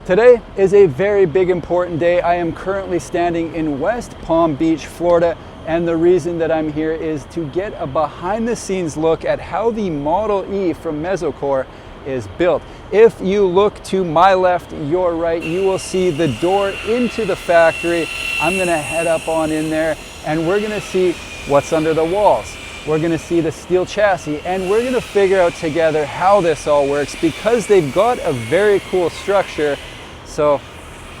Today is a very big important day. I am currently standing in West Palm Beach, Florida, and the reason that I'm here is to get a behind the scenes look at how the Model E from Mesocore is built. If you look to my left, your right, you will see the door into the factory. I'm gonna head up on in there and we're gonna see what's under the walls. We're gonna see the steel chassis and we're gonna figure out together how this all works because they've got a very cool structure. So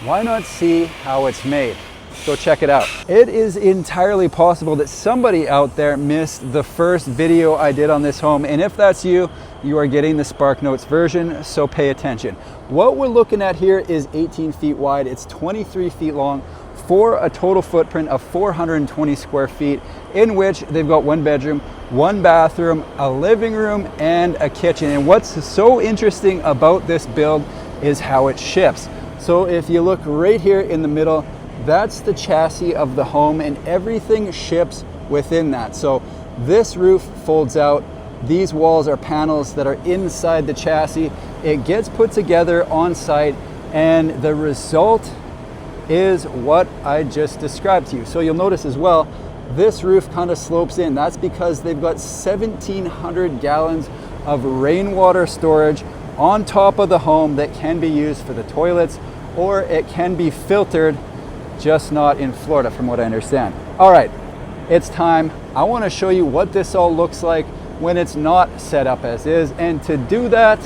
why not see how it's made? Let's go check it out. It is entirely possible that somebody out there missed the first video I did on this home. And if that's you, you are getting the SparkNotes version, so pay attention. What we're looking at here is 18 feet wide. It's 23 feet long for a total footprint of 420 square feet, in which they've got one bedroom, one bathroom, a living room, and a kitchen. And what's so interesting about this build is how it ships. So if you look right here in the middle, that's the chassis of the home and everything ships within that. So this roof folds out. These walls are panels that are inside the chassis. It gets put together on site and the result is what I just described to you. So you'll notice as well, this roof kind of slopes in. That's because they've got 1,700 gallons of rainwater storage on top of the home that can be used for the toilets, or it can be filtered, just not in Florida from what I understand. All right, it's time. I want to show you what this all looks like when it's not set up as is. And to do that,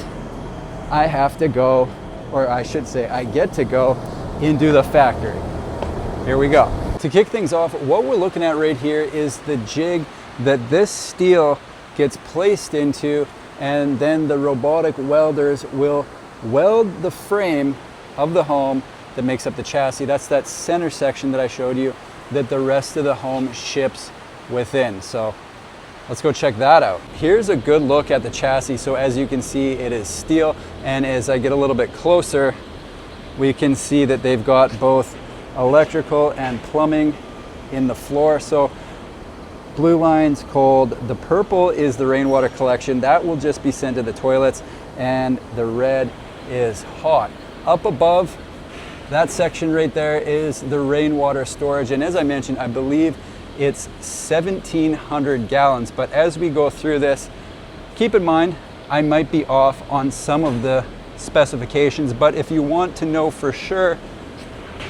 I have to go, or I should say I get to go into the factory. Here we go. To kick things off, what we're looking at right here is the jig that this steel gets placed into, and then the robotic welders will weld the frame of the home that makes up the chassis. That's that center section that I showed you that the rest of the home ships within. So let's go check that out. Here's a good look at the chassis. So as you can see, it is steel. And as I get a little bit closer, we can see that they've got both electrical and plumbing in the floor. So blue line's cold, the purple is the rainwater collection. That will just be sent to the toilets, and the red is hot. Up above, that section right there is the rainwater storage. And as I mentioned, I believe it's 1,700 gallons. But as we go through this, keep in mind, I might be off on some of the specifications, but if you want to know for sure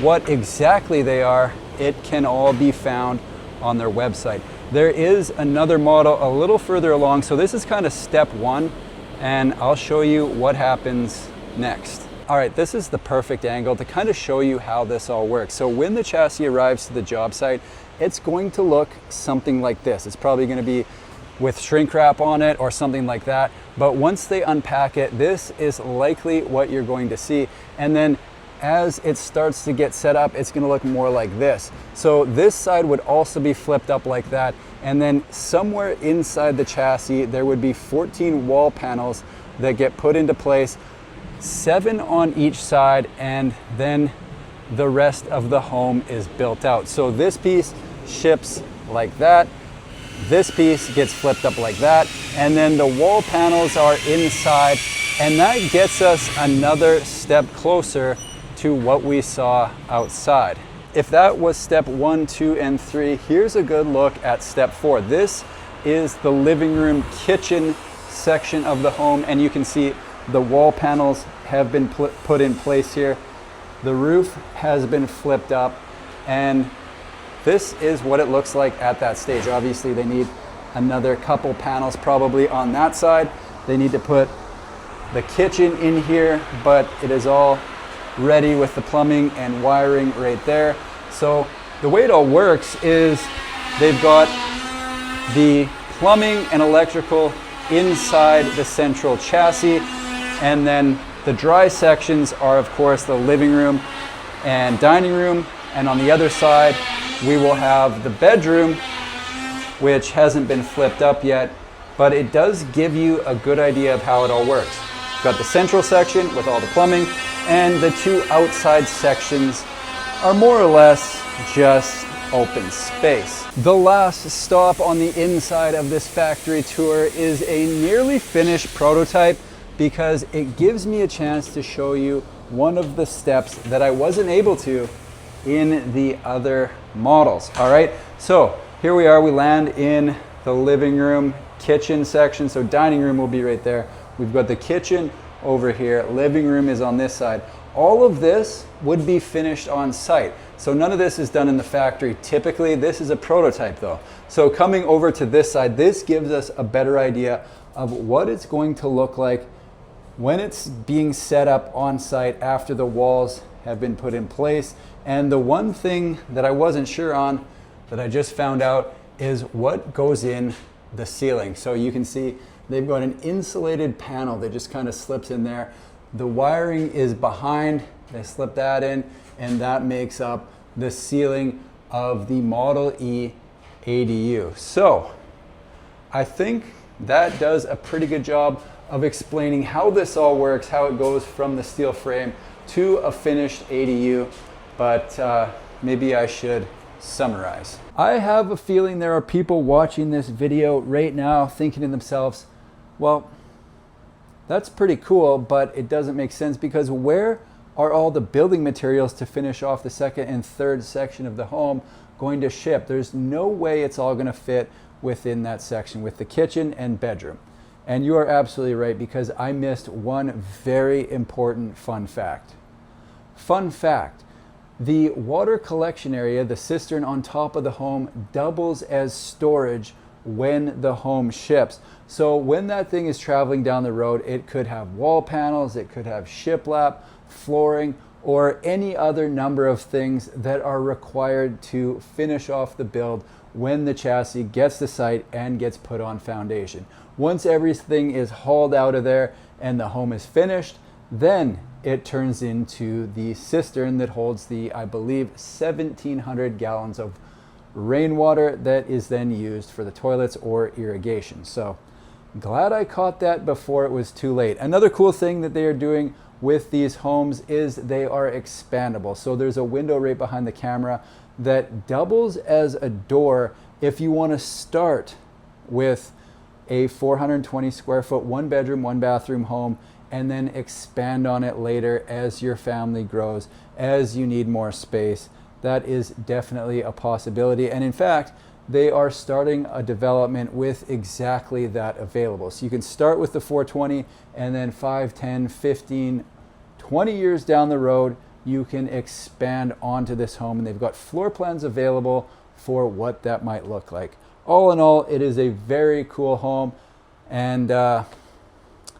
what exactly they are, it can all be found on their website. There is another model a little further along. So this is kind of step one, and I'll show you what happens next. All right, this is the perfect angle to kind of show you how this all works. So when the chassis arrives to the job site, it's going to look something like this. It's probably going to be with shrink wrap on it or something like that. But once they unpack it, this is likely what you're going to see. And then as it starts to get set up, it's going to look more like this. So this side would also be flipped up like that. And then somewhere inside the chassis, there would be 14 wall panels that get put into place, 7 on each side, and then the rest of the home is built out. So this piece ships like that. This piece gets flipped up like that. And then the wall panels are inside. And that gets us another step closer to what we saw outside. If that was step 1, 2, and 3, here's a good look at step 4. This is the living room kitchen section of the home, and you can see the wall panels have been put in place here. The roof has been flipped up, and this is what it looks like at that stage. Obviously, they need another couple panels probably on that side. They need to put the kitchen in here, but it is all ready with the plumbing and wiring right there. So the way it all works is they've got the plumbing and electrical inside the central chassis, and then the dry sections are of course the living room and dining room, and on the other side we will have the bedroom, which hasn't been flipped up yet, but it does give you a good idea of how it all works. Got the central section with all the plumbing, and the 2 outside sections are more or less just open space. The last stop on the inside of this factory tour is a nearly finished prototype, because it gives me a chance to show you one of the steps that I wasn't able to in the other models. All right, so here we are, we land in the living room, kitchen section. So dining room will be right there. We've got the kitchen over here, living room is on this side. All of this would be finished on site. So none of this is done in the factory. Typically, this is a prototype though. So coming over to this side, this gives us a better idea of what it's going to look like when it's being set up on site after the walls have been put in place. And the one thing that I wasn't sure on that I just found out is what goes in the ceiling. So you can see they've got an insulated panel that just kind of slips in there. The wiring is behind, they slip that in, and that makes up the ceiling of the Model E ADU. So I think that does a pretty good job of explaining how this all works, how it goes from the steel frame to a finished ADU, but maybe I should summarize. I have a feeling there are people watching this video right now thinking to themselves, well, that's pretty cool, but it doesn't make sense because where are all the building materials to finish off the second and third section of the home going to ship? There's no way it's all going to fit within that section with the kitchen and bedroom. And you are absolutely right, because I missed one very important fun fact. Fun fact, the water collection area, the cistern on top of the home, doubles as storage when the home ships. So when that thing is traveling down the road, it could have wall panels, it could have shiplap, flooring, or any other number of things that are required to finish off the build when the chassis gets to site and gets put on foundation. Once everything is hauled out of there and the home is finished, then it turns into the cistern that holds the, I believe, 1,700 gallons of rainwater that is then used for the toilets or irrigation. So glad I caught that before it was too late. Another cool thing that they are doing with these homes is they are expandable. So there's a window right behind the camera that doubles as a door if you want to start with a 420 square foot, 1 bedroom, 1 bathroom home, and then expand on it later as your family grows, as you need more space. That is definitely a possibility. And in fact, they are starting a development with exactly that available. So you can start with the 420 and then 5, 10, 15, 20 years down the road, you can expand onto this home, and they've got floor plans available for what that might look like. All in all, it is a very cool home, and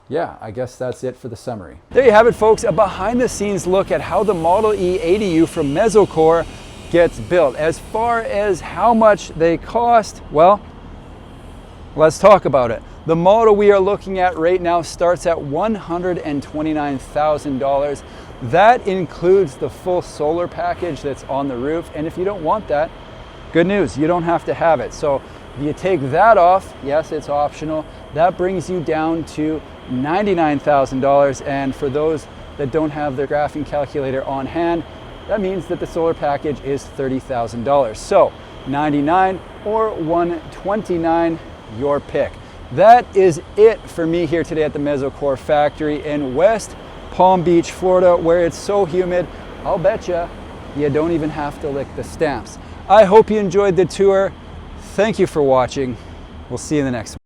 yeah, I guess that's it for the summary. There you have it, folks, a behind the scenes look at how the Model E ADU from Mesocore gets built. As far as how much they cost, well, let's talk about it. The model we are looking at right now starts at $129,000. That includes the full solar package that's on the roof, and if you don't want that, good news, you don't have to have it. So you take that off, yes, it's optional, that brings you down to $99,000, and for those that don't have their graphing calculator on hand, that means that the solar package is $30,000. So 99 or 129, your pick. That is it for me here today at the Mesocore factory in West Palm Beach, Florida, where it's so humid, I'll bet you don't even have to lick the stamps. I hope you enjoyed the tour. Thank you for watching. We'll see you in the next one.